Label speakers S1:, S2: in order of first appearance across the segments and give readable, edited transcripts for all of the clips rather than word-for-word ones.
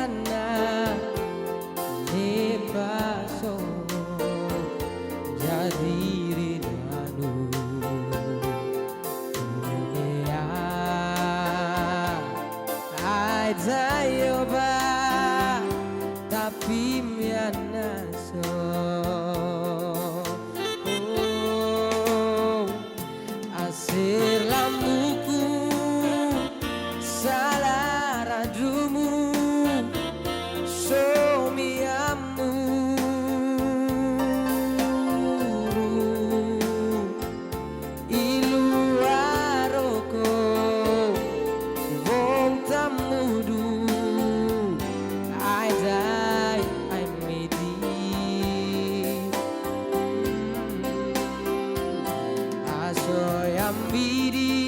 S1: kana ne paso jadi rindu dunia ajayoba tapi mianaso asir lambuku salah radumu somiamu iluaroko wong tamudu I die I medi asoyambidi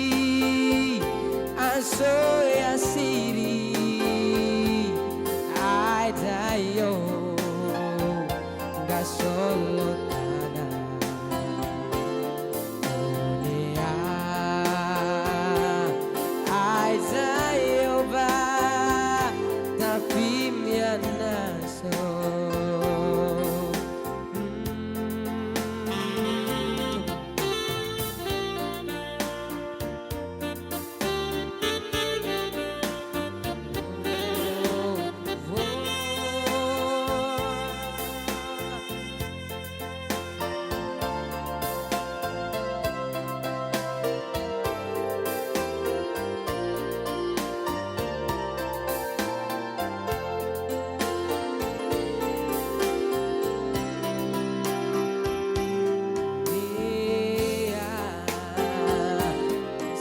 S1: asoyasiri I die yo gasolo tana dunia I die yo ba tapi mianaso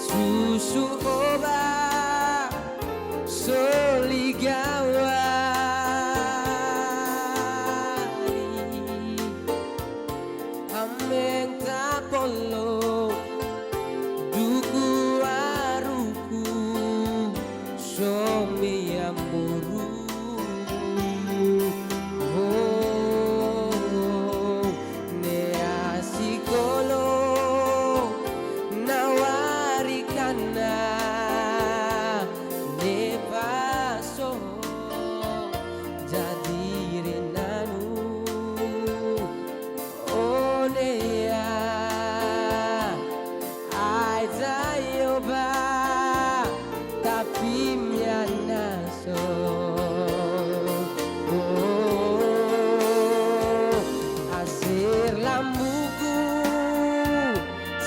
S1: susu oba soligawari ameng takolo duku aruku somiamuru oh ne asikolo nawarikana ne paso jadi renanu oh nea ajayoba tapi mianaso oh asir lambuku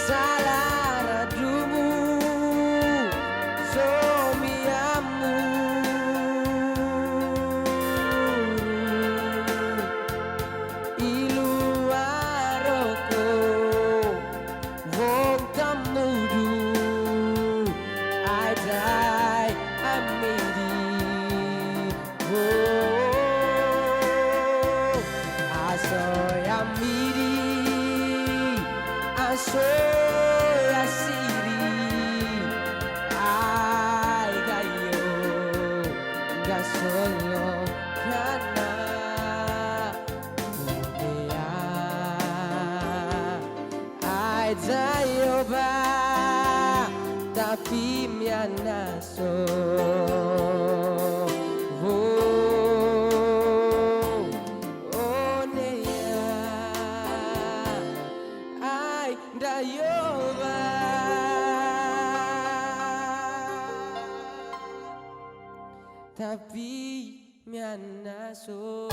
S1: salah radumu somiamu iluaroko wong tamudu I die amedi oh asoyamidi asoyasiri ay gayo gasolo kana dunia ay jayoba tapi mianaso oh nea ay dayoba tapi mianaso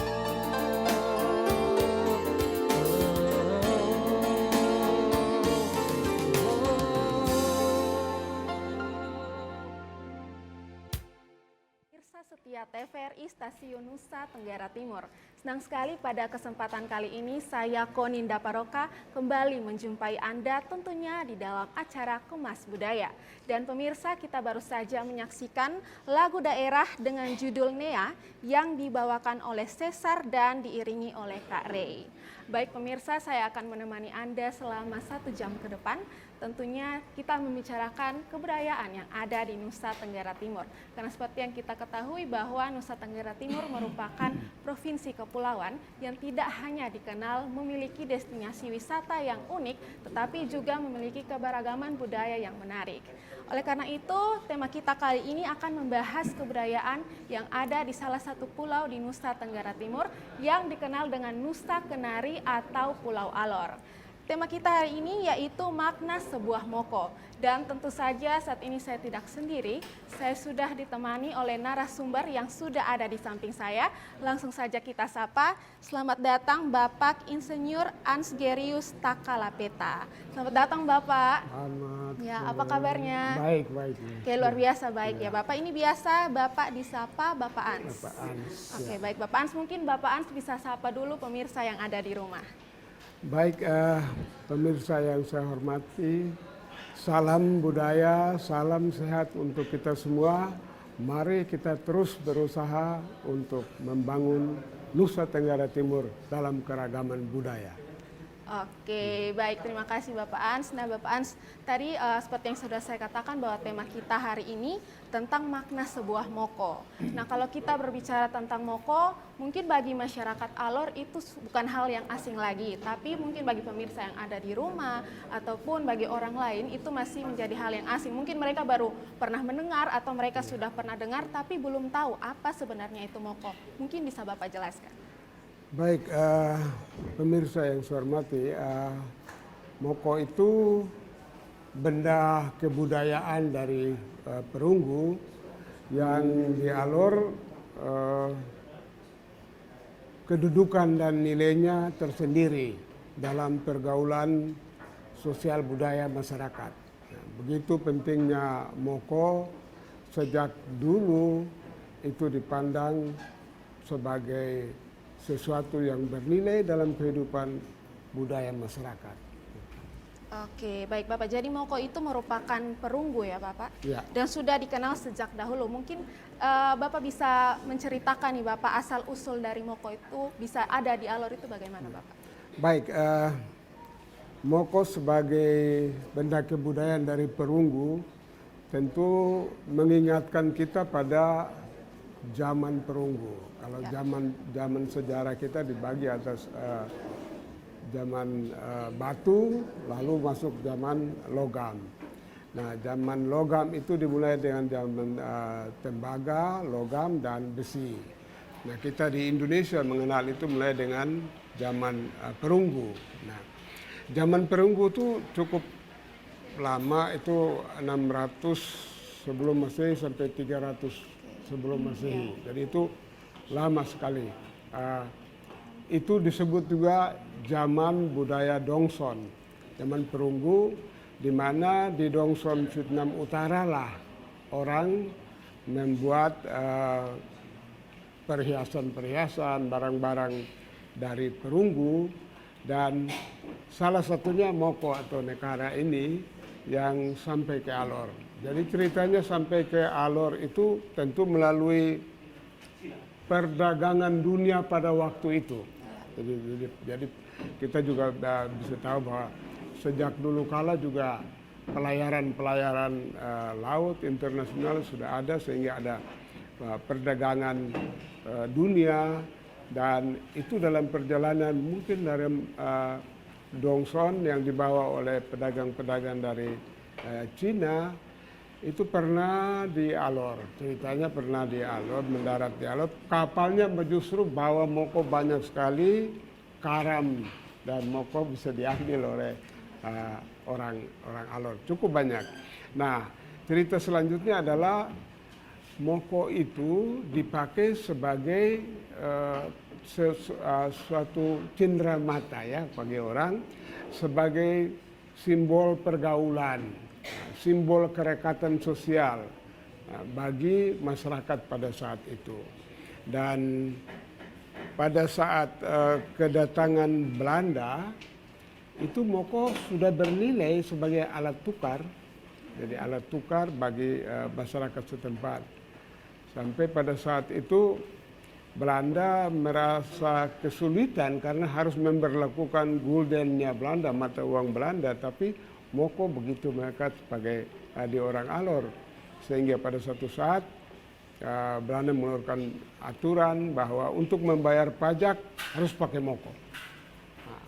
S2: Pemirsa setia TVRI Stasiun Nusa Tenggara Timur. Senang sekali pada kesempatan kali ini saya Koninda Paroka kembali menjumpai Anda tentunya di dalam acara Kemas Budaya. Dan pemirsa, kita baru saja menyaksikan lagu daerah dengan judul Nea yang dibawakan oleh Cesar dan diiringi oleh Kak Rey. Baik pemirsa, saya akan menemani Anda selama 1 jam ke depan. tentunya kita membicarakan kebudayaan yang ada di Nusa Tenggara Timur. Karena seperti yang kita ketahui bahwa Nusa Tenggara Timur merupakan provinsi kepulauan yang tidak hanya dikenal memiliki destinasi wisata yang unik, tetapi juga memiliki keberagaman budaya yang menarik. Oleh karena itu, tema kita kali ini akan membahas kebudayaan yang ada di salah satu pulau di Nusa Tenggara Timur yang dikenal dengan Nusa Kenari atau Pulau Alor. Tema kita hari ini yaitu makna sebuah moko. Dan tentu saja saat ini saya tidak sendiri, saya sudah ditemani oleh narasumber yang sudah ada di samping saya. Langsung saja kita sapa. Selamat datang Bapak Insinyur Ansgerius Takalapeta. Selamat datang Bapak.
S3: Selamat.
S2: Ya, apa kabarnya?
S3: Baik, baik.
S2: Oke, luar biasa baik ya Bapak. Ini biasa Bapak disapa Bapak Ans.
S3: Bapak Ans.
S2: Oke, baik Bapak Ans, mungkin Bapak Ans bisa sapa dulu pemirsa yang ada di rumah.
S3: Baik, pemirsa yang saya hormati, salam budaya, salam sehat untuk kita semua. Mari kita terus berusaha untuk membangun Nusa Tenggara Timur dalam keragaman budaya.
S2: Oke, baik, terima kasih Bapak Ans. Nah Bapak Ans, tadi seperti yang sudah saya katakan bahwa tema kita hari ini tentang makna sebuah moko. Nah kalau kita berbicara tentang moko, mungkin bagi masyarakat Alor itu bukan hal yang asing lagi. Tapi mungkin bagi pemirsa yang ada di rumah ataupun bagi orang lain itu masih menjadi hal yang asing. Mungkin mereka baru pernah mendengar atau mereka sudah pernah dengar tapi belum tahu apa sebenarnya itu moko. Mungkin bisa Bapak jelaskan.
S3: Baik, pemirsa yang saya hormati, moko itu benda kebudayaan dari perunggu yang di Alor kedudukan dan nilainya tersendiri dalam pergaulan sosial budaya masyarakat. Nah, begitu pentingnya moko, sejak dulu itu dipandang sebagai sesuatu yang bernilai dalam kehidupan budaya masyarakat.
S2: Oke, baik Bapak. Jadi moko itu merupakan perunggu ya Bapak?
S3: Ya.
S2: Dan sudah dikenal sejak dahulu. Mungkin Bapak bisa menceritakan nih Bapak asal-usul dari moko itu bisa ada di Alor itu bagaimana Bapak?
S3: Baik, moko sebagai benda kebudayaan dari perunggu tentu mengingatkan kita pada zaman perunggu. Kalau zaman sejarah kita dibagi atas zaman batu, lalu masuk zaman logam. Nah, zaman logam itu dimulai dengan zaman tembaga, logam, dan besi. Nah, kita di Indonesia mengenal itu mulai dengan zaman perunggu. Nah, zaman perunggu itu cukup lama, itu 600 sebelum Masehi sampai 300 sebelum Masehi. Jadi itu lama sekali. Itu disebut juga zaman budaya Dongson, zaman perunggu, di mana di Dongson Vietnam Utara lah orang membuat perhiasan-perhiasan, barang-barang dari perunggu, dan salah satunya moko atau nekara ini yang sampai ke Alor. Jadi ceritanya sampai ke Alor itu tentu melalui perdagangan dunia pada waktu itu. Jadi kita juga bisa tahu bahwa sejak dulu kala juga pelayaran laut internasional sudah ada, sehingga ada perdagangan dunia, dan itu dalam perjalanan mungkin dari Dongson yang dibawa oleh pedagang-pedagang dari Cina. Itu pernah di Alor, ceritanya pernah di Alor, mendarat di Alor. Kapalnya justru bawa moko banyak sekali, karam dan moko bisa diambil oleh orang Alor, cukup banyak. Nah, cerita selanjutnya adalah moko itu dipakai sebagai suatu cindera mata ya bagi orang, sebagai simbol pergaulan, simbol kerekatan sosial bagi masyarakat pada saat itu. Dan pada saat kedatangan Belanda, itu moko sudah bernilai sebagai alat tukar, jadi alat tukar bagi masyarakat setempat. Sampai pada saat itu Belanda merasa kesulitan karena harus memperlakukan guldennya Belanda, mata uang Belanda, tapi Moko begitu mereka sebagai di orang Alor. Sehingga pada suatu saat Belanda mengeluarkan aturan bahwa untuk membayar pajak harus pakai moko. Nah,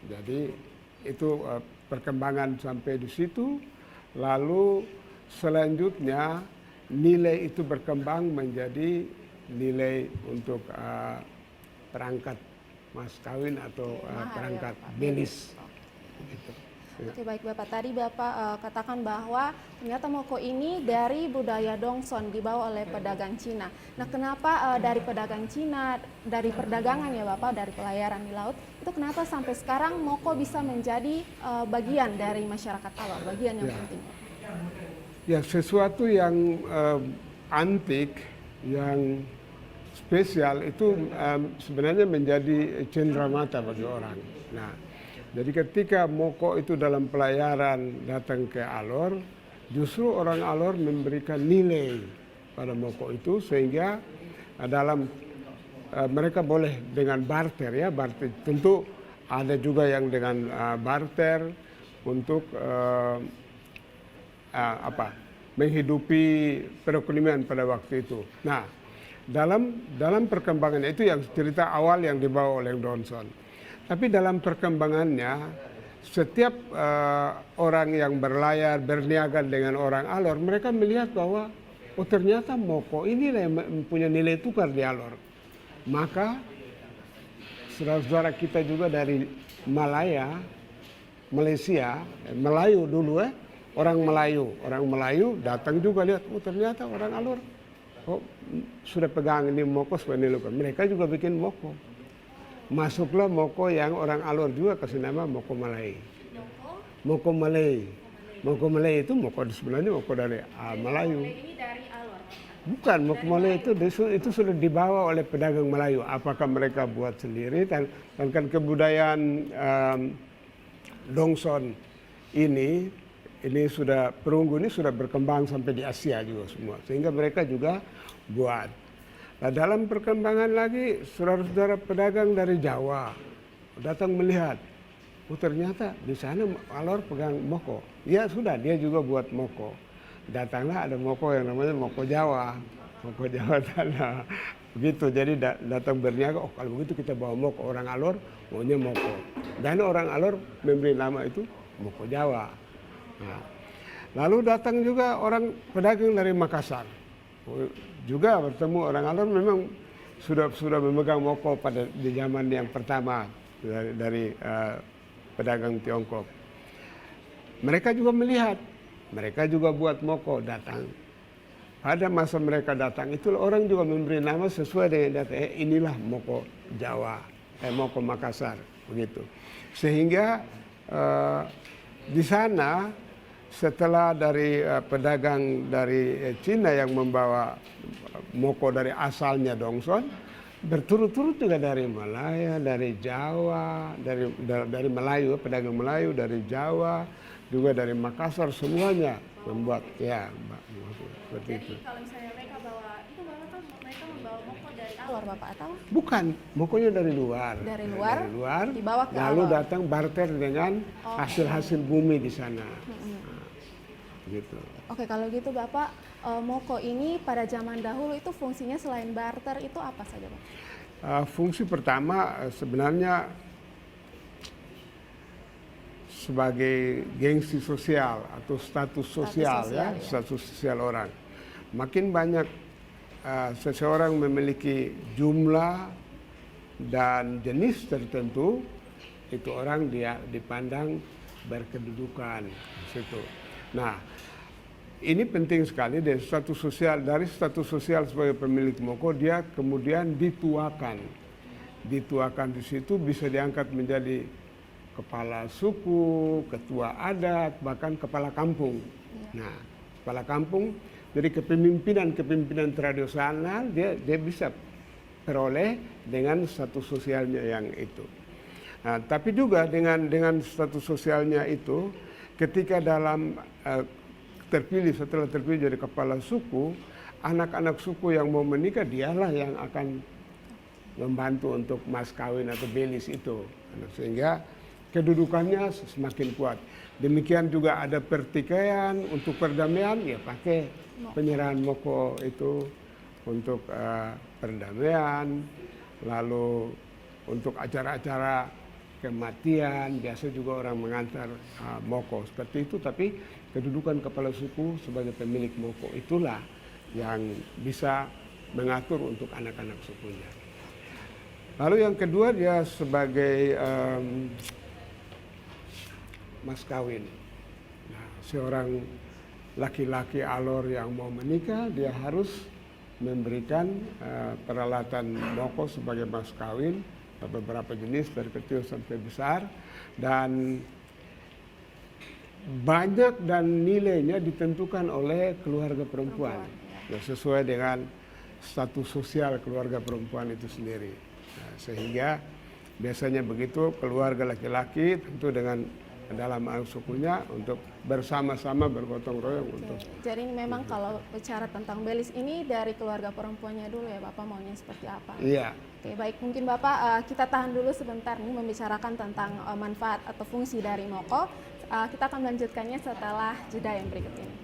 S3: jadi itu perkembangan sampai di situ. Lalu selanjutnya nilai itu berkembang menjadi nilai untuk perangkat mas kawin atau perangkat belis. Gitu.
S2: Oke, baik Bapak. Tadi Bapak katakan bahwa ternyata moko ini dari budaya Dongson dibawa oleh pedagang Cina. Nah, kenapa dari pedagang Cina, dari perdagangan ya Bapak, dari pelayaran di laut, itu kenapa sampai sekarang moko bisa menjadi bagian dari masyarakat Alor, bagian yang penting?
S3: Ya, sesuatu yang antik, yang spesial itu sebenarnya menjadi cenderamata bagi orang. Nah, jadi ketika moko itu dalam pelayaran datang ke Alor, justru orang Alor memberikan nilai pada moko itu sehingga dalam mereka boleh dengan barter ya, barter. Tentu ada juga yang dengan barter untuk menghidupi perekonomian pada waktu itu. Nah, dalam perkembangannya itu yang cerita awal yang dibawa oleh Dongson. Tapi dalam perkembangannya, setiap orang yang berlayar, berniaga dengan orang Alor, mereka melihat bahwa, oh ternyata moko ini yang mempunyai nilai tukar di Alor. Maka, saudara-saudara kita juga dari Malaysia, Melayu dulu orang Melayu datang juga lihat, oh ternyata orang Alor, oh sudah pegang ini moko sebagai nilai tukar. Mereka juga bikin moko. Masuklah moko yang orang Alor juga kasih nama moko Malay. Moko Malay. Moko Malay itu moko sebenarnya moko dari Melayu.
S2: Ini dari Alor.
S3: Bukan, moko Malay itu sudah dibawa oleh pedagang Melayu. Apakah mereka buat sendiri dan kan kebudayaan Dongson ini sudah perunggu ini sudah berkembang sampai di Asia juga semua. Sehingga mereka juga buat. Nah, dalam perkembangan lagi, saudara-saudara pedagang dari Jawa datang melihat, oh ternyata di sana Alor pegang moko. Ya sudah, dia juga buat moko. Datanglah ada moko yang namanya moko Jawa tanah. Begitu, jadi datang berniaga, oh kalau begitu kita bawa moko. Orang Alor maunya moko. Dan orang Alor memberi nama itu moko Jawa. Nah, lalu datang juga orang pedagang dari Makassar. Juga bertemu orang Alor memang sudah memegang moko pada di zaman yang pertama dari pedagang Tiongkok. Mereka juga melihat, mereka juga buat moko datang. Pada masa mereka datang itu orang juga memberi nama sesuai dengan data. Inilah moko Jawa, moko Makassar, begitu. Sehingga di sana setelah dari pedagang dari Cina yang membawa moko dari asalnya Dongson, berturut-turut juga dari Malaya, dari Jawa, dari Melayu, pedagang Melayu, dari Jawa, juga dari Makassar, semuanya membuat ya seperti itu.
S2: Jadi kalau misalnya mereka bawa, itu mereka membawa moko dari Alor Bapak atau?
S3: Bukan, mokonya dari luar.
S2: Dari luar, dibawa ke
S3: lalu
S2: Alor.
S3: datang barter dengan hasil-hasil bumi di sana. Gitu.
S2: Oke, kalau gitu Bapak, moko ini pada zaman dahulu itu fungsinya selain barter itu apa saja Pak?
S3: Fungsi pertama sebenarnya sebagai gengsi sosial atau status sosial ya, status sosial orang. Makin banyak seseorang memiliki jumlah dan jenis tertentu, itu orang dia dipandang berkedudukan di situ. Nah, ini penting sekali dari status sosial sebagai pemilik moko dia kemudian dituakan di situ bisa diangkat menjadi kepala suku, ketua adat, bahkan kepala kampung. Nah, kepala kampung jadi kepemimpinan tradisional dia bisa peroleh dengan status sosialnya yang itu. Nah, tapi juga dengan status sosialnya itu ketika setelah terpilih jadi kepala suku, anak-anak suku yang mau menikah dialah yang akan membantu untuk mas kawin atau belis itu. Sehingga kedudukannya semakin kuat. Demikian juga ada pertikaian untuk perdamaian, ya pakai penyerahan moko itu untuk perdamaian. Lalu untuk acara-acara kematian, biasa juga orang mengantar moko seperti itu. Tapi kedudukan kepala suku sebagai pemilik moko itulah yang bisa mengatur untuk anak-anak sukunya. Lalu yang kedua, dia sebagai mas kawin. Nah, seorang laki-laki alor yang mau menikah, dia harus memberikan peralatan moko sebagai mas kawin, beberapa jenis dari kecil sampai besar, dan banyak dan nilainya ditentukan oleh keluarga perempuan. Ya, sesuai dengan status sosial keluarga perempuan itu sendiri. Nah, sehingga biasanya begitu keluarga laki-laki tentu dengan dalam sukunya untuk bersama-sama bergotong royong untuk.
S2: Jadi memang kalau bicara tentang belis ini dari keluarga perempuannya dulu ya Bapak, maunya seperti apa?
S3: Iya.
S2: Oke, baik, mungkin Bapak kita tahan dulu sebentar nih membicarakan tentang manfaat atau fungsi dari moko. Kita akan melanjutkannya setelah jeda yang berikut ini.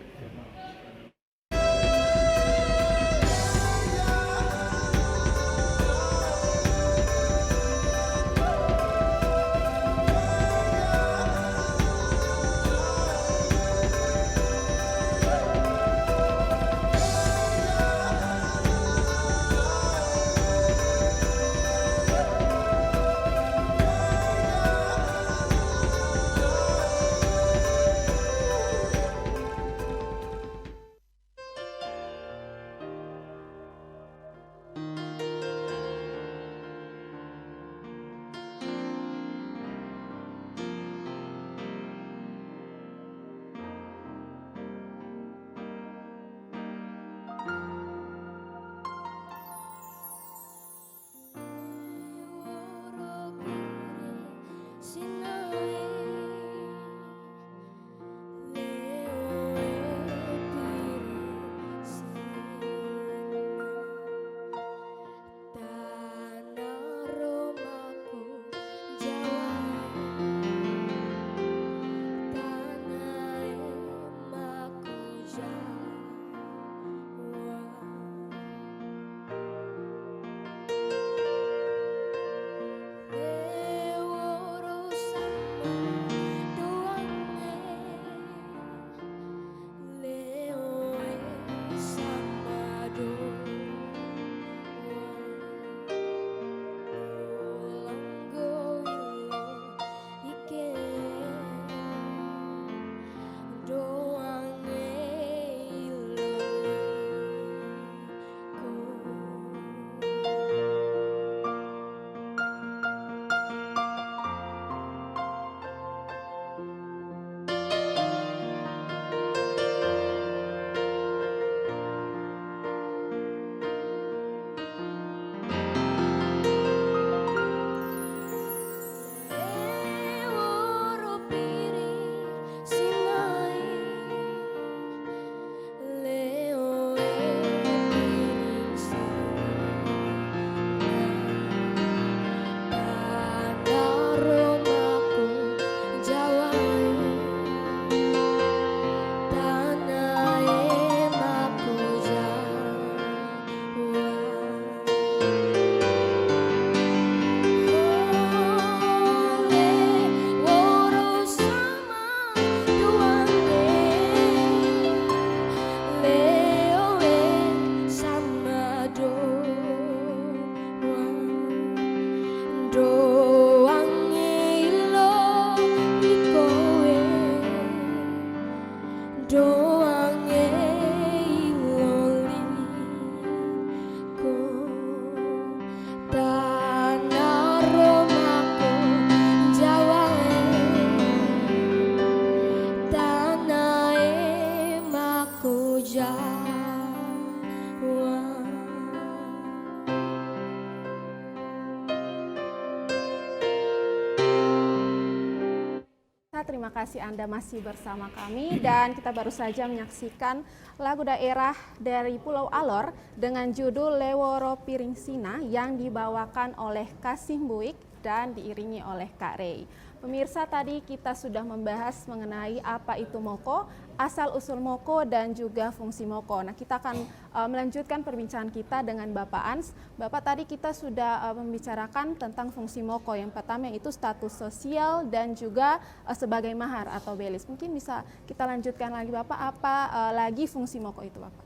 S2: Terima kasih Anda masih bersama kami dan kita baru saja menyaksikan lagu daerah dari Pulau Alor dengan judul Leworo Piring Sina yang dibawakan oleh Kasih Buik dan diiringi oleh Kak Rey. Pemirsa, tadi kita sudah membahas mengenai apa itu Moko, asal-usul Moko, dan juga fungsi Moko. Nah, kita akan melanjutkan perbincangan kita dengan Bapak Ans. Bapak, tadi kita sudah membicarakan tentang fungsi Moko. Yang pertama itu status sosial dan juga sebagai mahar atau belis. Mungkin bisa kita lanjutkan lagi Bapak, apa lagi fungsi Moko itu Bapak?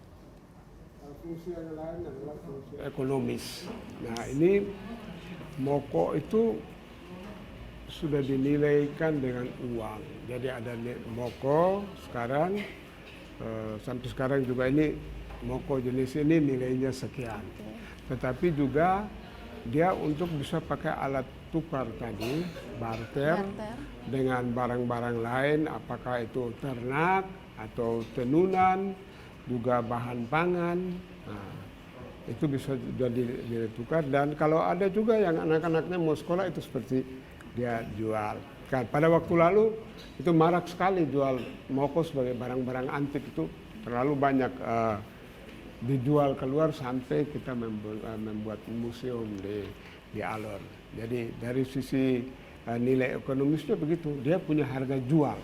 S3: Fungsi yang lain adalah fungsi ekonomis. Nah, ini Moko itu sudah dinilaikan dengan uang. Jadi ada Moko sekarang, sampai sekarang juga ini Moko jenis ini nilainya sekian. Tetapi juga dia untuk bisa pakai alat tukar tadi, barter, dengan barang-barang lain, apakah itu ternak atau tenunan, juga bahan pangan. Nah, itu bisa jadi ditukar, dan kalau ada juga yang anak-anaknya mau sekolah itu seperti dia jual. Pada waktu lalu itu marak sekali jual Moko sebagai barang-barang antik, itu terlalu banyak dijual keluar sampai kita membuat museum di Alor. Jadi dari sisi nilai ekonomisnya begitu, dia punya harga jual.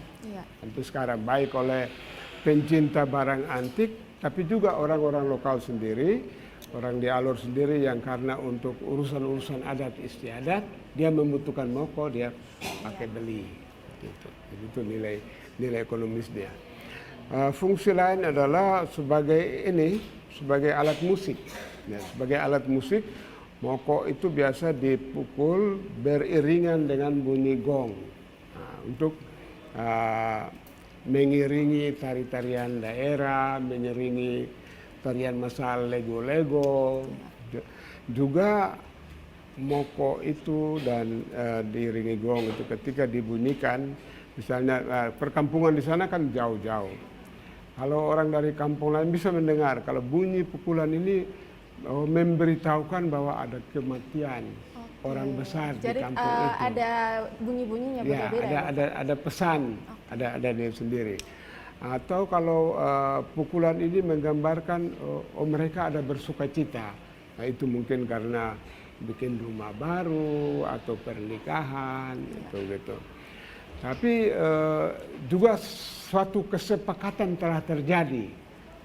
S3: Sampai sekarang baik oleh pencinta barang antik, tapi juga orang-orang lokal sendiri, orang di Alor sendiri yang karena untuk urusan-urusan adat istiadat dia membutuhkan Moko, dia pakai beli. Gitu. Jadi itu nilai ekonomis dia. Fungsi lain adalah sebagai alat musik. Ya, sebagai alat musik, Moko itu biasa dipukul beriringan dengan bunyi gong. Nah, untuk mengiringi tari-tarian daerah, mengiringi tarian masal lego-lego. Juga Moko itu dan diiringi gong itu ketika dibunyikan, misalnya perkampungan di sana kan jauh-jauh. Kalau orang dari kampung lain bisa mendengar kalau bunyi pukulan ini memberitahukan bahwa ada kematian orang besar di kampung itu.
S2: Jadi ada bunyi-bunyinya berbeda.
S3: Ada pesan, ada dia sendiri. Atau kalau pukulan ini menggambarkan mereka ada bersukacita. Nah, itu mungkin karena bikin rumah baru atau pernikahan gitu. Tapi juga suatu kesepakatan telah terjadi.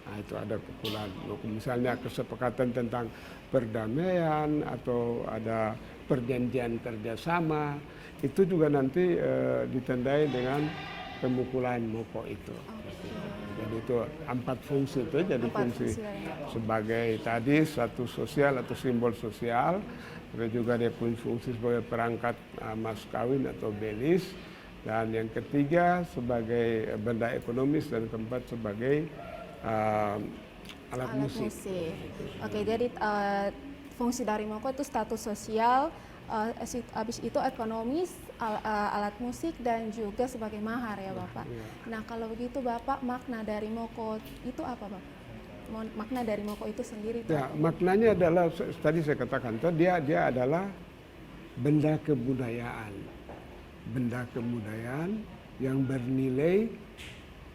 S3: Nah, itu ada pukulan. Misalnya kesepakatan tentang perdamaian atau ada perjanjian kerjasama. Itu juga nanti ditandai dengan pemukulan Moko itu. Jadi itu 4 fungsi itu. Jadi fungsi sebagai tadi satu sosial atau simbol sosial. Terus juga dia punya fungsi sebagai perangkat mas kawin atau belis. Dan yang ketiga sebagai benda ekonomis, dan keempat sebagai alat musik.
S2: Oke, jadi fungsi dari Moko itu status sosial, habis itu ekonomis, alat musik, dan juga sebagai mahar ya Bapak. Nah, kalau begitu Bapak, makna dari Moko itu apa Bapak? Makna dari Moko itu sendiri itu
S3: ya,
S2: apa?
S3: Maknanya adalah tadi saya katakan, dia adalah benda kebudayaan. Benda kebudayaan yang bernilai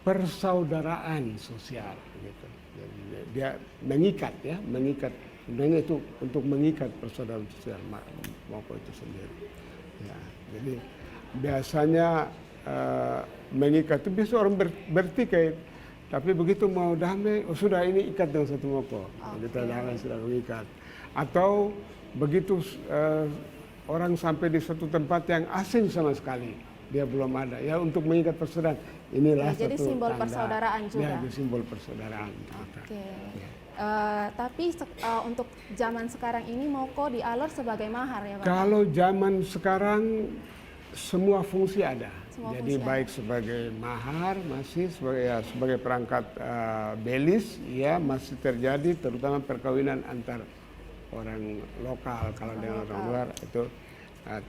S3: persaudaraan sosial gitu. Jadi dia mengikat. Sebenarnya itu untuk mengikat persaudaraan sosial Moko itu sendiri. Ya, jadi biasanya mengikat itu biasa orang bertikai, tapi begitu mau damai, sudah ini ikat dengan satu Moko. Kita sudah mengikat. Atau begitu orang sampai di suatu tempat yang asing sama sekali, dia belum ada, ya untuk mengikat persaudaraan. Inilah
S2: jadi
S3: satu
S2: simbol
S3: tanda.
S2: persaudaraan juga.
S3: Ya, simbol persaudaraan.
S2: Ya. Tapi untuk zaman sekarang ini Moko di Alor sebagai mahar ya Pak?
S3: Kalau zaman sekarang semua fungsi ada. Jadi baik sebagai mahar masih sebagai perangkat belis ya masih terjadi, terutama perkawinan antar orang lokal. Kalau dengan orang luar itu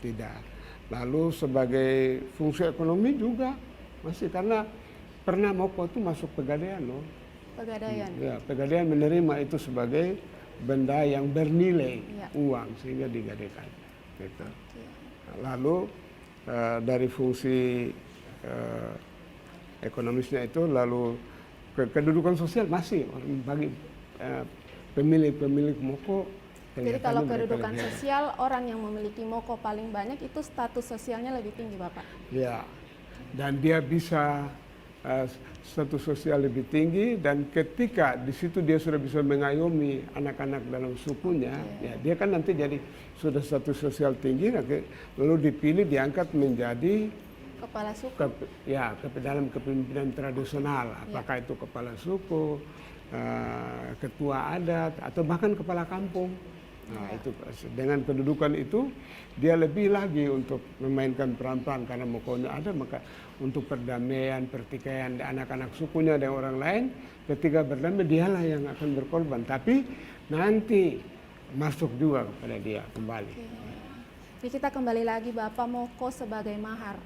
S3: tidak. Lalu sebagai fungsi ekonomi juga masih, karena pernah Moko itu masuk Pegadaian loh.
S2: Pegadaian.
S3: Ya, Pegadaian menerima itu sebagai benda yang bernilai uang sehingga digadaikan. Gitu. Lalu dari fungsi ekonomisnya itu, lalu kedudukan sosial masih bagi pemilik Moko
S2: Jadi kalau
S3: kelihatannya mereka
S2: kedudukan
S3: lebih hebat.
S2: sosial, orang yang memiliki moko paling banyak itu status sosialnya lebih tinggi, Bapak.
S3: Ya, dan dia bisa status sosial lebih tinggi, dan ketika di situ dia sudah bisa mengayomi anak-anak dalam sukunya, ya dia kan nanti jadi sudah status sosial tinggi, lalu dipilih diangkat menjadi
S2: Kepala suku.
S3: dalam kepemimpinan tradisional, apakah itu kepala suku, ketua adat, atau bahkan kepala kampung. Nah, itu dengan kedudukan itu dia lebih lagi untuk memainkan peran-peran, karena mokonya ada, maka untuk perdamaian, pertikaian anak-anak sukunya dan orang lain, ketika berdamai dialah yang akan berkorban, tapi nanti masuk juga kepada dia kembali.
S2: Jadi kita kembali lagi, Bapak, moko sebagai mahar.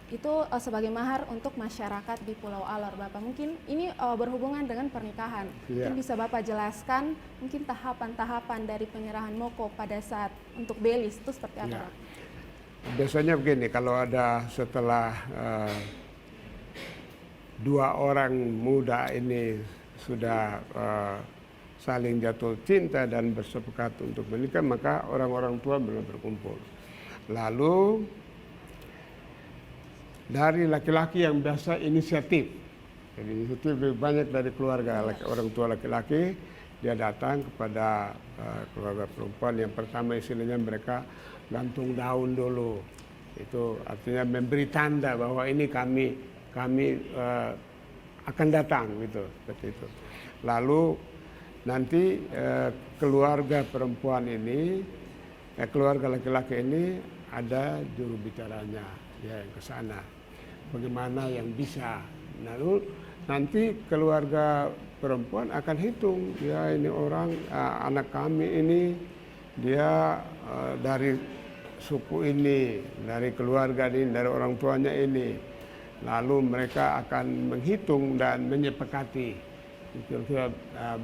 S2: Itu sebagai mahar untuk masyarakat di Pulau Alor, Bapak. Mungkin ini berhubungan dengan pernikahan. Mungkin bisa Bapak jelaskan mungkin tahapan-tahapan dari penyerahan moko pada saat untuk belis itu seperti apa, Pak?
S3: Biasanya begini, kalau ada setelah dua orang muda ini sudah saling jatuh cinta dan bersepakat untuk menikah, maka orang-orang tua belum berkumpul. Lalu dari laki-laki yang biasa inisiatif, jadi inisiatif lebih banyak dari keluarga orang tua laki-laki, dia datang kepada keluarga perempuan. Yang pertama istilahnya mereka gantung daun dulu, itu artinya memberi tanda bahwa ini kami akan datang, gitu, seperti itu. Lalu nanti keluarga perempuan ini, keluarga laki-laki ini ada juru bicaranya, ya, yang ke sana. Bagaimana yang bisa. Lalu nanti keluarga perempuan akan hitung, ya ini orang, anak kami ini dia dari suku ini, dari keluarga ini, dari orang tuanya ini. Lalu mereka akan menghitung dan menyepakati kira-kira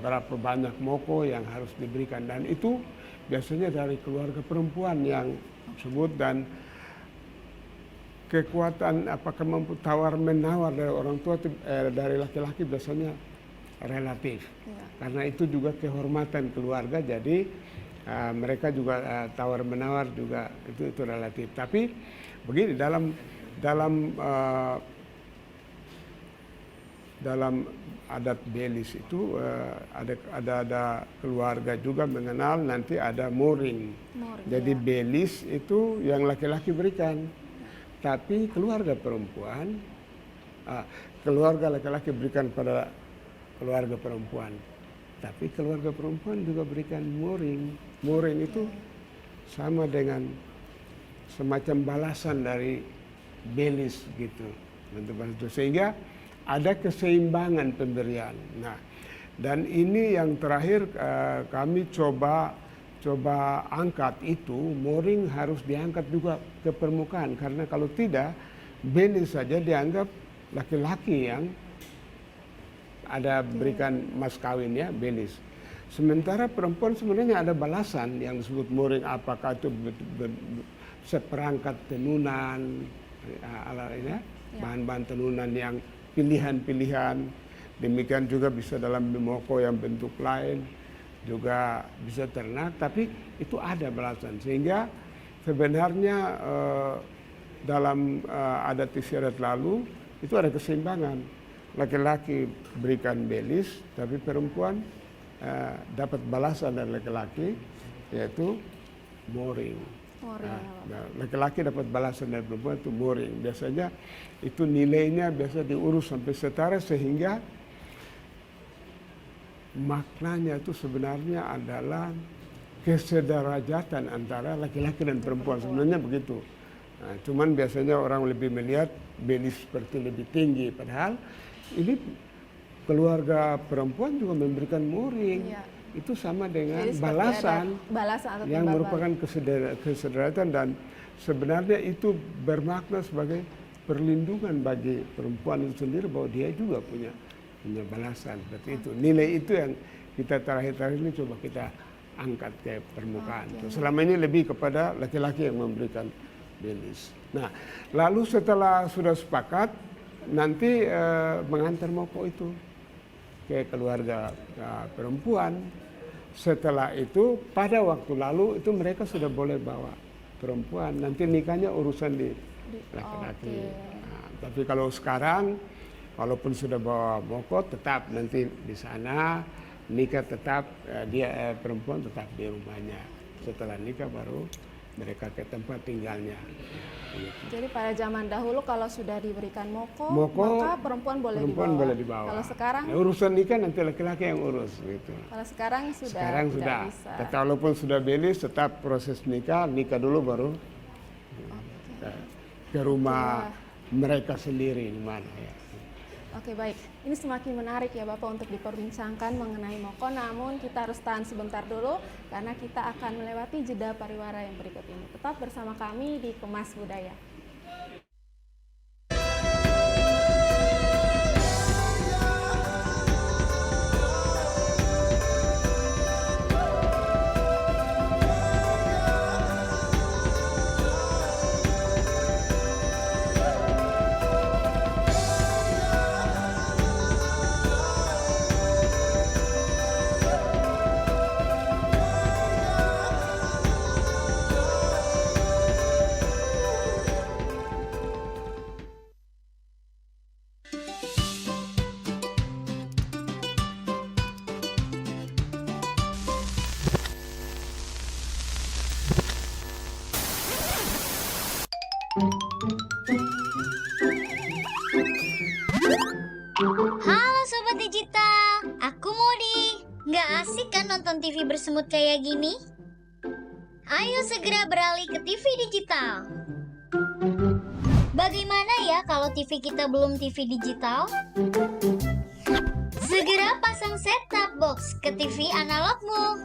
S3: berapa banyak moko yang harus diberikan, dan itu biasanya dari keluarga perempuan yang sebut. Dan kekuatan apakah mampu tawar menawar dari orang tua dari laki-laki biasanya relatif, karena itu juga kehormatan keluarga, jadi mereka juga tawar menawar juga itu relatif. Tapi begini, dalam adat belis itu ada keluarga juga mengenal nanti ada moring. Jadi belis itu yang laki-laki berikan, tapi keluarga perempuan, keluarga laki-laki berikan pada keluarga perempuan, tapi keluarga perempuan juga berikan moring. Moring itu sama dengan semacam balasan dari belis gitu, sehingga ada keseimbangan pemberian. Nah, dan ini yang terakhir kami coba angkat itu, moring harus diangkat juga ke permukaan, karena kalau tidak, belis saja dianggap laki-laki yang ada berikan mas kawin, ya, belis. Sementara perempuan sebenarnya ada balasan yang disebut moring, apakah itu seperangkat tenunan, bahan-bahan tenunan yang pilihan-pilihan. Demikian juga bisa dalam moko yang bentuk lain, juga bisa ternak, tapi itu ada balasan. Sehingga sebenarnya dalam adat istiadat lalu itu ada keseimbangan. Laki-laki berikan belis, tapi perempuan dapat balasan dari laki-laki, yaitu moring. Laki-laki dapat balasan dari perempuan, itu moring. Biasanya itu nilainya biasa diurus sampai setara, sehingga maknanya itu sebenarnya adalah kesederajatan antara laki-laki dan perempuan. Sebenarnya begitu. Nah, cuman biasanya orang lebih melihat belis seperti lebih tinggi, padahal ini keluarga perempuan juga memberikan moring. Itu sama dengan balasan yang merupakan kesederajatan, dan sebenarnya itu bermakna sebagai perlindungan bagi perempuan itu sendiri, bahwa dia juga punya balasan seperti itu. Nilai itu yang kita terakhir-terakhir ini coba kita angkat ke permukaan. Selama ini lebih kepada laki-laki yang memberikan belis. Nah, lalu setelah sudah sepakat, nanti mengantar moko itu ke keluarga perempuan. setelah itu pada waktu lalu itu mereka sudah boleh bawa perempuan. Nanti nikahnya urusan di laki-laki. Nah, tapi kalau sekarang, walaupun sudah bawa moko, tetap nanti di sana nikah tetap perempuan tetap di rumahnya. Setelah nikah baru mereka ke tempat tinggalnya.
S2: Jadi pada zaman dahulu kalau sudah diberikan moko maka perempuan boleh dibawa. Kalau sekarang
S3: urusan nikah nanti laki-laki yang urus gitu.
S2: Kalau sekarang sudah
S3: sudah.
S2: Bisa.
S3: Tetap walaupun sudah belis tetap proses nikah dulu baru ke rumah mereka sendiri di mana ya.
S2: Oke, baik. Ini semakin menarik ya Bapak untuk diperbincangkan mengenai moko, namun kita harus tahan sebentar dulu karena kita akan melewati jeda pariwara yang berikut ini. Tetap bersama kami di Kemas Budaya.
S4: Halo Sobat Digital, aku Modi. Nggak asik kan nonton TV bersemut kayak gini? Ayo segera beralih ke TV digital. Bagaimana ya kalau TV kita belum TV digital? Segera pasang set-top box ke TV analogmu.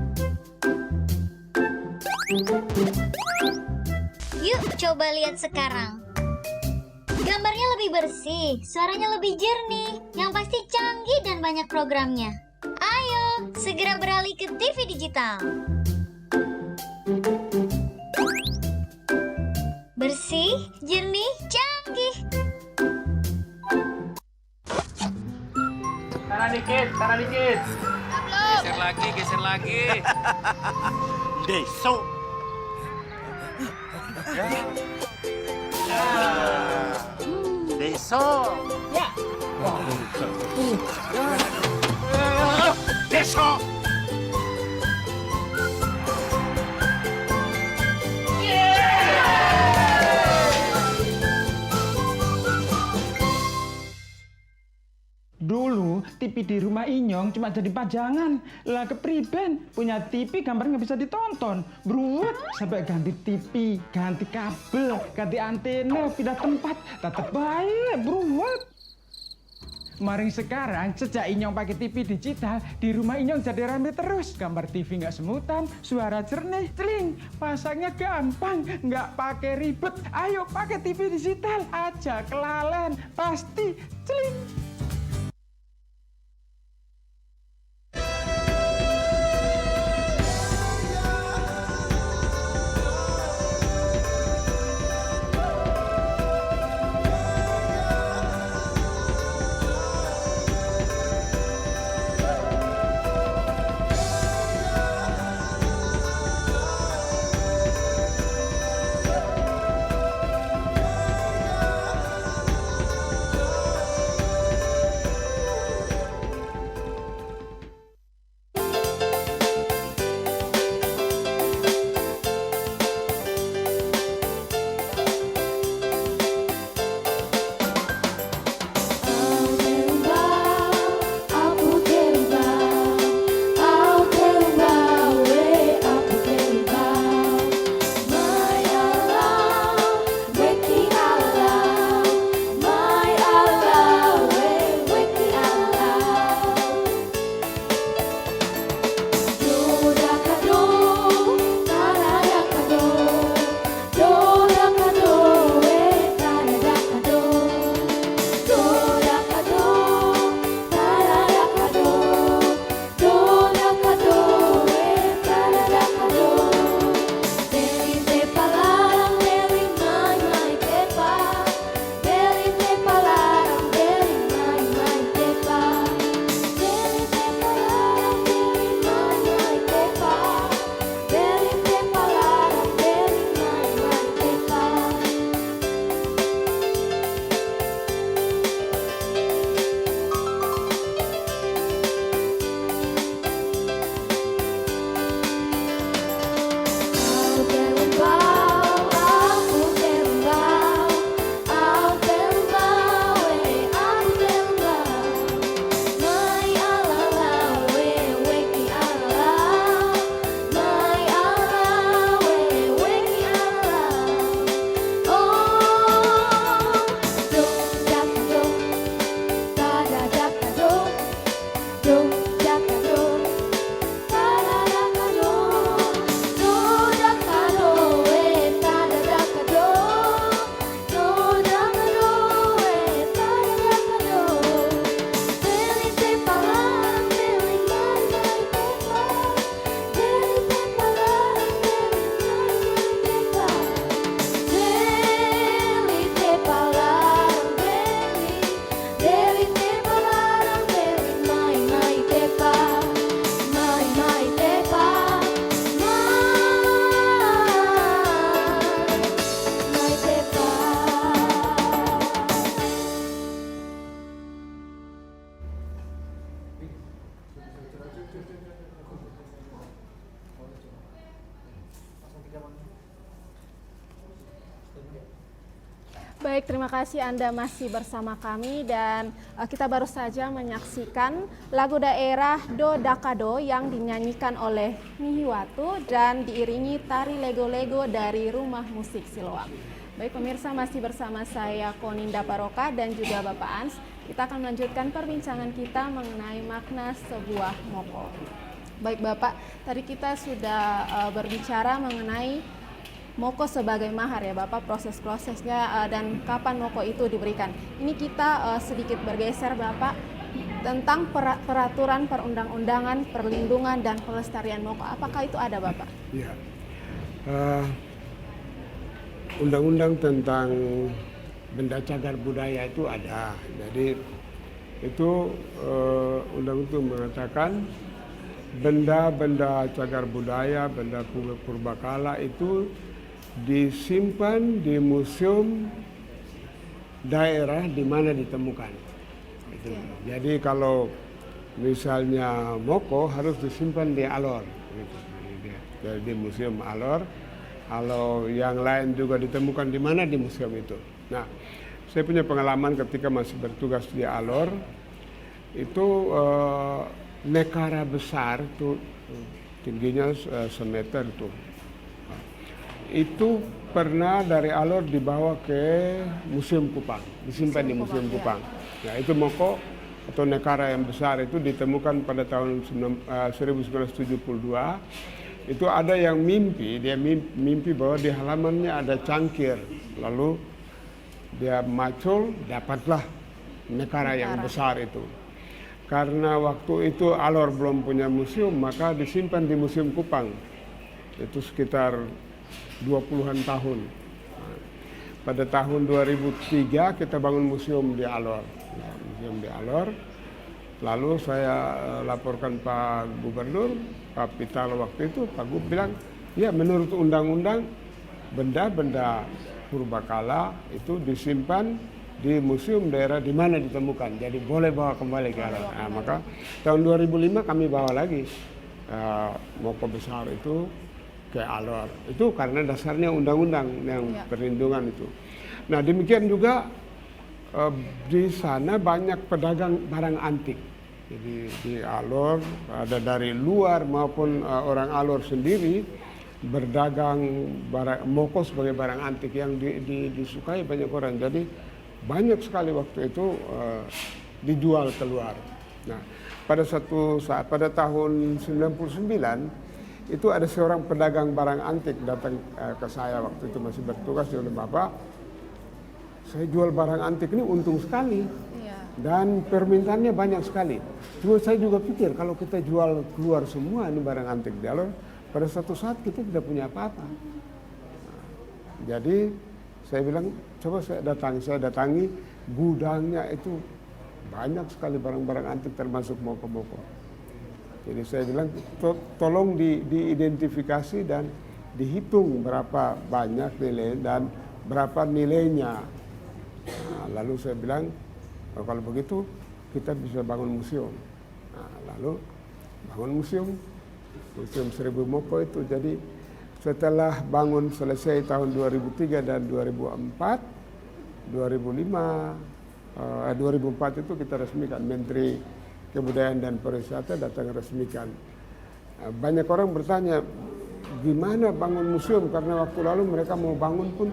S4: Yuk coba lihat sekarang. Gambarnya lebih bersih, suaranya lebih jernih, yang pasti canggih dan banyak programnya. Ayo, segera beralih ke TV digital. Bersih, jernih, canggih.
S5: Kanan dikit, kanan dikit.
S6: Geser lagi.
S5: Deso. Deso.
S6: Ya.
S5: Deso.
S7: Dulu TV di rumah Inyong cuma jadi pajangan. Lah kepriben punya TV gambar nggak bisa ditonton. Beruat sampai ganti TV, ganti kabel, ganti antena, pindah tempat. Tetap baik, beruat. Maring sekarang sejak Inyong pakai TV digital, di rumah Inyong jadi rame terus. Gambar TV nggak semutan, suara jernih, celing. Pasangnya gampang, nggak pakai ribet. Ayo pakai TV digital aja, kelalen pasti celing.
S2: Baik, terima kasih Anda masih bersama kami dan kita baru saja menyaksikan lagu daerah Do Dakado yang dinyanyikan oleh Mihiwatu dan diiringi tari lego-lego dari Rumah Musik Siloam. Baik pemirsa, masih bersama saya Koninda Paroka dan juga Bapak Ans. Kita akan melanjutkan perbincangan kita mengenai makna sebuah moko. Baik Bapak, tadi kita sudah berbicara mengenai moko sebagai mahar ya Bapak, proses-prosesnya dan kapan moko itu diberikan. Ini kita sedikit bergeser Bapak tentang peraturan perundang-undangan, perlindungan dan pelestarian moko. Apakah itu ada Bapak?
S3: Ya. Undang-undang tentang benda cagar budaya itu ada. Jadi itu undang itu mengatakan benda-benda cagar budaya, benda purbakala itu disimpan di museum daerah di mana ditemukan. Itu. Jadi kalau misalnya moko harus disimpan di Alor, gitu. Jadi di museum Alor. Kalau yang lain juga ditemukan di mana di museum itu. Nah, saya punya pengalaman ketika masih bertugas di Alor, itu nekara besar itu tingginya semeter tuh. Itu pernah dari Alor dibawa ke Museum Kupang, disimpan di Museum Kupang. Nah, itu moko atau nekara yang besar itu ditemukan pada tahun 1972. Itu ada yang dia mimpi bahwa di halamannya ada cangkir, lalu dia macul, dapatlah nekara yang besar itu. Karena waktu itu Alor belum punya museum, maka disimpan di Museum Kupang. Itu sekitar 20-an tahun. Pada tahun 2003 kita bangun museum di Alor. Museum di Alor. Lalu saya laporkan Pak Gubernur, Pak Pitalo waktu itu, Pak Gub bilang, ya menurut undang-undang benda-benda purbakala itu disimpan di museum daerah di mana ditemukan. Jadi boleh bawa kembali ke Alor. Nah, maka tahun 2005 kami bawa lagi moko besar itu ke Alor. Itu karena dasarnya undang-undang yang perlindungan itu. Nah demikian juga di sana banyak pedagang barang antik. Jadi di Alor ada dari luar maupun orang Alor sendiri berdagang barang moko sebagai barang antik yang disukai banyak orang. Jadi banyak sekali waktu itu dijual keluar. Nah, pada satu saat pada tahun 99 itu ada seorang pedagang barang antik datang ke saya waktu itu masih bertugas di Bapak. Saya jual barang antik ini untung sekali. Dan permintaannya banyak sekali. Cuma saya juga pikir kalau kita jual keluar semua ini barang antik di Alor, pada satu saat kita tidak punya apa-apa. Jadi saya bilang, coba saya datangi gudangnya itu banyak sekali barang-barang antik termasuk moko-moko. Jadi saya bilang, tolong diidentifikasi dan dihitung berapa banyak nilai dan berapa nilainya. Nah, lalu saya bilang, kalau begitu kita bisa bangun museum. Nah, lalu bangun museum 1000 moko itu. Jadi setelah bangun selesai tahun 2003 dan 2004, 2004 itu kita resmikan. Menteri Kebudayaan dan Pariwisata datang resmikan. Banyak orang bertanya, gimana bangun museum? Karena waktu lalu mereka mau bangun pun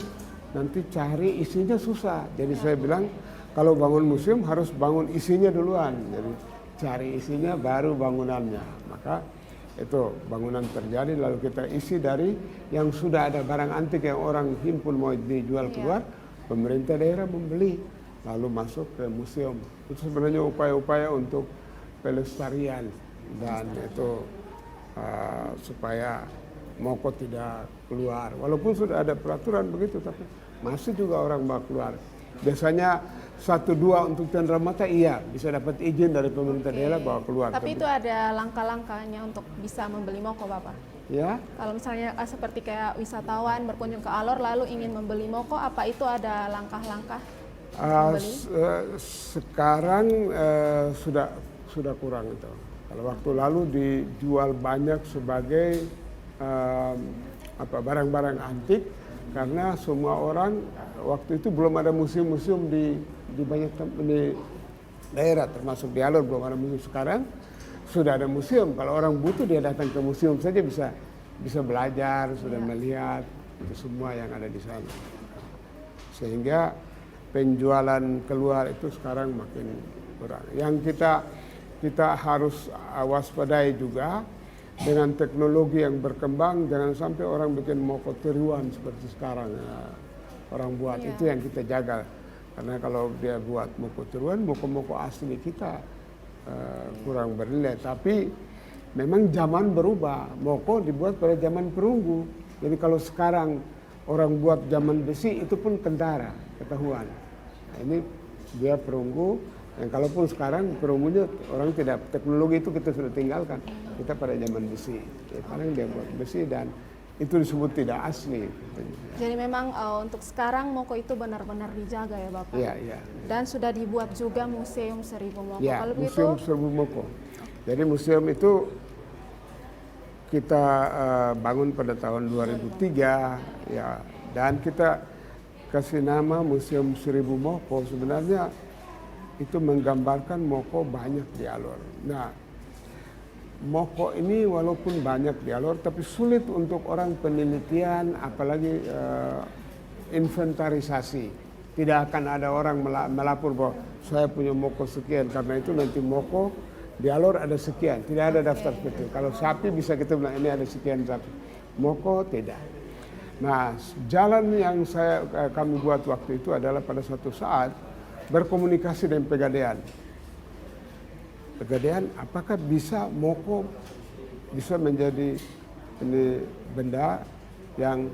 S3: nanti cari isinya susah. Jadi saya bilang, kalau bangun museum harus bangun isinya duluan. Jadi cari isinya baru bangunannya. Maka itu bangunan terjadi lalu kita isi dari yang sudah ada barang antik yang orang himpun mau dijual keluar. Pemerintah daerah membeli lalu masuk ke museum. Itu sebenarnya upaya-upaya untuk pelestarian dan itu supaya moko tidak keluar. Walaupun sudah ada peraturan begitu tapi masih juga orang bawa keluar. Biasanya 1-2 untuk cenderamata iya bisa dapat izin dari pemerintah daerah bawa keluar.
S2: Tapi itu ada langkah-langkahnya untuk bisa membeli moko Bapak?
S3: Ya.
S2: Kalau misalnya seperti kayak wisatawan berkunjung ke Alor lalu ingin membeli moko, apa itu ada langkah-langkah membeli?
S3: Sekarang sudah kurang itu. Kalau waktu lalu dijual banyak sebagai barang-barang antik. karena semua orang waktu itu belum ada museum-museum di banyak di daerah, termasuk di Alor belum ada museum. Sekarang sudah ada museum. Kalau orang butuh dia datang ke museum saja bisa belajar, sudah melihat itu semua yang ada di sana. Sehingga penjualan keluar itu sekarang makin kurang. Yang kita harus waspadai juga dengan teknologi yang berkembang, jangan sampai orang bikin moko tiruan seperti sekarang orang buat. Itu yang kita jaga. Karena kalau dia buat moko tiruan, moko-moko asli kita kurang bernilai. Tapi memang zaman berubah. Moko dibuat pada zaman perunggu. Jadi kalau sekarang orang buat zaman besi itu pun kentara, ketahuan. Nah, ini dia perunggu. Dan kalaupun sekarang perunggunya orang tidak, teknologi itu kita sudah tinggalkan. Kita pada zaman besi. Ya, paling dia buat besi dan itu disebut tidak asli.
S2: Jadi memang untuk sekarang moko itu benar-benar dijaga ya Bapak?
S3: Iya, iya.
S2: Dan sudah dibuat juga Museum Seribu Moko.
S3: Ya,
S2: Kalau
S3: Museum Seribu Moko. Jadi museum itu kita bangun pada tahun 2003 ya, dan kita kasih nama Museum Seribu Moko. Sebenarnya itu menggambarkan moko banyak di Alor. Nah, moko ini walaupun banyak di Alor, tapi sulit untuk orang penelitian, apalagi inventarisasi. Tidak akan ada orang melapor bahwa saya punya moko sekian, karena itu nanti moko di Alor ada sekian. Tidak ada daftar seperti itu. Kalau sapi bisa kita bilang ini ada sekian sapi. Moko tidak. Nah, jalan yang kami buat waktu itu adalah pada suatu saat berkomunikasi dengan Pegadaian. Pegadaian, apakah bisa moko bisa menjadi ini benda yang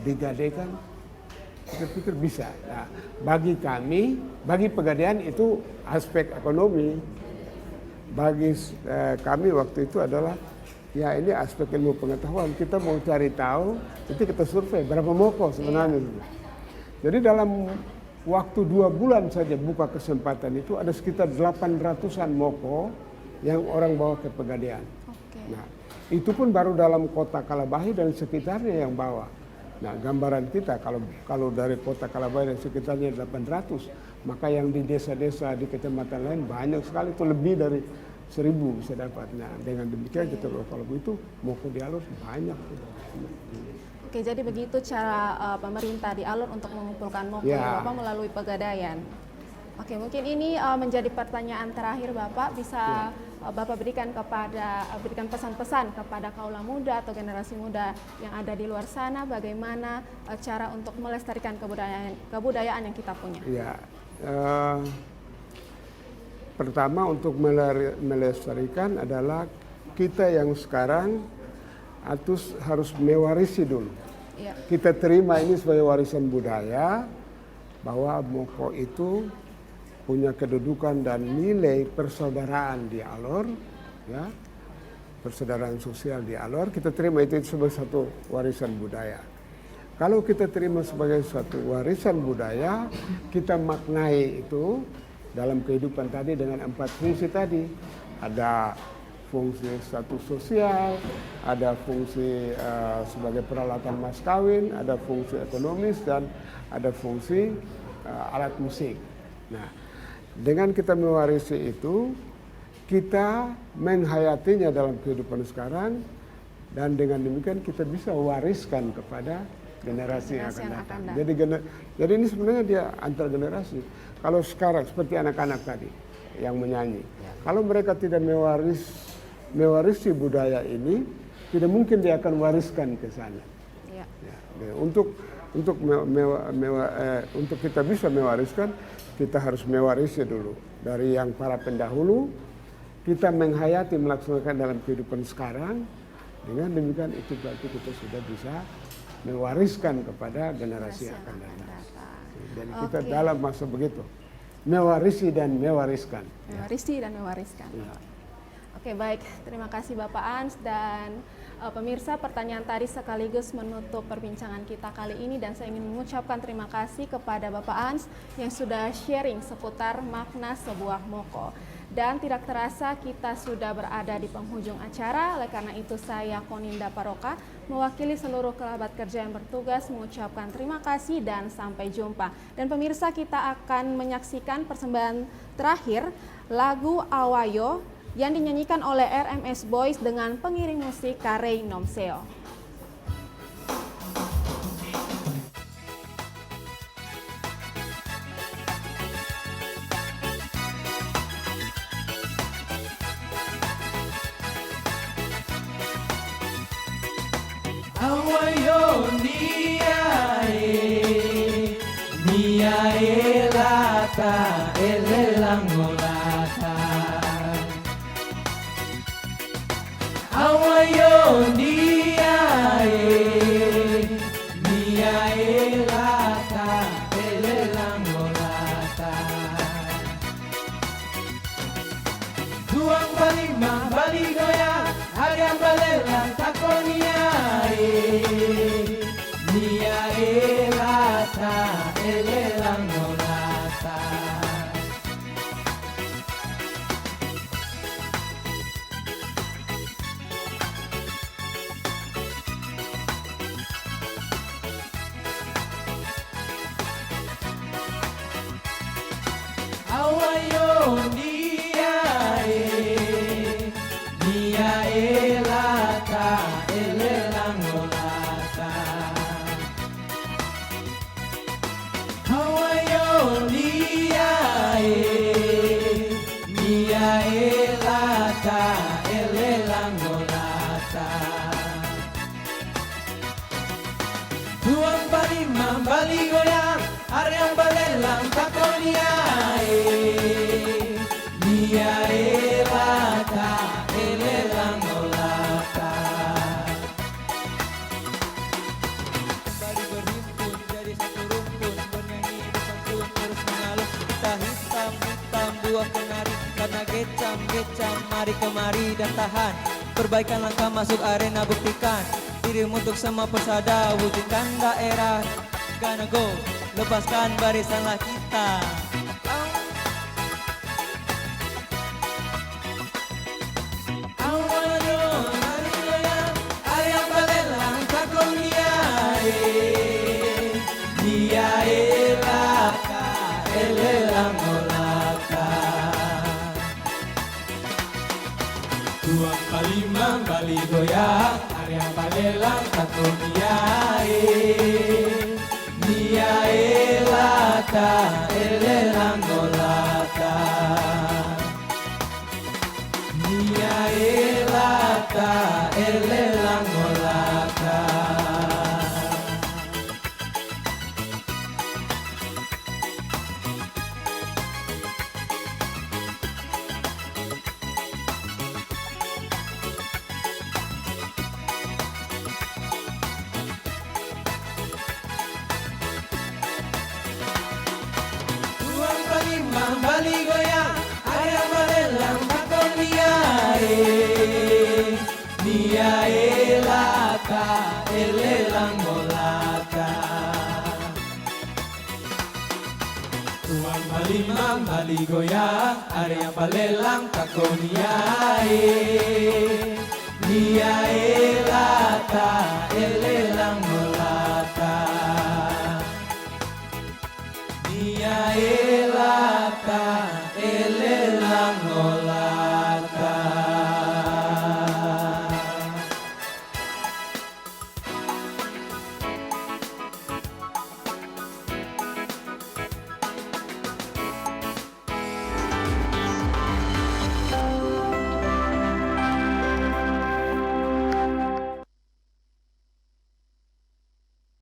S3: digadaikan? Kita pikir bisa. Nah, bagi kami, bagi Pegadaian itu aspek ekonomi. Bagi kami waktu itu adalah ya ini aspek ilmu pengetahuan. Kita mau cari tahu, itu kita survei berapa moko sebenarnya. Jadi dalam waktu 2 bulan saja buka kesempatan itu ada sekitar 800-an moko yang orang bawa ke Pegadaian. Nah, itu pun baru dalam kota Kalabahi dan sekitarnya yang bawa. Nah, gambaran kita kalau dari kota Kalabahi dan sekitarnya 800, maka yang di desa-desa di kecamatan lain banyak sekali, itu lebih dari 1000 bisa dapat. Nah, dengan demikian kita kalau itu moko di Alor banyak.
S2: Oke, jadi begitu cara pemerintah di Alor untuk mengumpulkan moko ya Bapak melalui Pegadaian. Oke, mungkin ini menjadi pertanyaan terakhir Bapak, bisa Bapak berikan pesan-pesan kepada kaula muda atau generasi muda yang ada di luar sana, bagaimana cara untuk melestarikan kebudayaan yang kita punya.
S3: Ya, pertama untuk melestarikan adalah kita yang sekarang harus mewarisi dulu. Ya. Kita terima ini sebagai warisan budaya, bahwa moko itu punya kedudukan dan nilai persaudaraan di Alor, ya, persaudaraan sosial di Alor. Kita terima itu sebagai satu warisan budaya. Kalau kita terima sebagai satu warisan budaya, kita maknai itu dalam kehidupan tadi dengan 4 fungsi tadi. Ada fungsi status sosial, ada fungsi sebagai peralatan mas kawin, ada fungsi ekonomis, dan ada fungsi alat musik. Nah, dengan kita mewarisi itu, kita menghayatinya dalam kehidupan sekarang, dan dengan demikian kita bisa wariskan kepada generasi yang akan datang. Jadi ini sebenarnya dia antar generasi. Kalau sekarang seperti anak-anak tadi yang menyanyi, kalau mereka tidak mewarisi budaya ini, tidak mungkin dia akan wariskan ke sana. Ya. Ya. Untuk kita bisa mewariskan, kita harus mewarisi dulu dari yang para pendahulu. Kita menghayati, melaksanakan dalam kehidupan sekarang. Dengan demikian itu berarti kita sudah bisa mewariskan kepada generasi yang akan datang. Jadi kita dalam masa begitu, mewarisi dan mewariskan.
S2: Mewarisi dan mewariskan. Ya. Oke, baik. Terima kasih Bapak Ans, dan pemirsa, pertanyaan tadi sekaligus menutup perbincangan kita kali ini, dan saya ingin mengucapkan terima kasih kepada Bapak Ans yang sudah sharing seputar makna sebuah moko. Dan tidak terasa kita sudah berada di penghujung acara. Oleh karena itu saya Koninda Paroka mewakili seluruh kerabat kerja yang bertugas mengucapkan terima kasih dan sampai jumpa. Dan pemirsa, kita akan menyaksikan persembahan terakhir lagu Awayo yang dinyanyikan oleh RMS Boys dengan pengiring musik Karey Nomseo.
S1: Awayo niae lata elelangolata. Awayo niae lata elelangolata. Tuang palima bali goyang Ariam balelang takoniae niae lata elelangolata. Awayo niae lata elelangolata. Awayo niae lata elelangolata. Tuang palima bali goyang Ariam balelang takoniae niae lata elelangolata.
S8: Kembali berhimpun jadi satu rumpun, bernyanyi bersantun terus mengaluh. Kita hitam buah kenari, karena gecam mari kemari dan tahan. Perbaikan langkah masuk arena, buktikan dirimu untuk semua persada, wujudkan daerah. Gonna go, lepaskan barisanlah kita.
S1: Awayo Ariam balelang takoniae niae lata elelangolata. Tuang palima bali goyang Ariam balelang takoniae niae lata elelangolata. Niae lata elelangolata. Tuang palima bali goyang Ariam balelang takoniae niae lata elelangolata. Tuang palima bali goyang Ariam balelang takoniae niae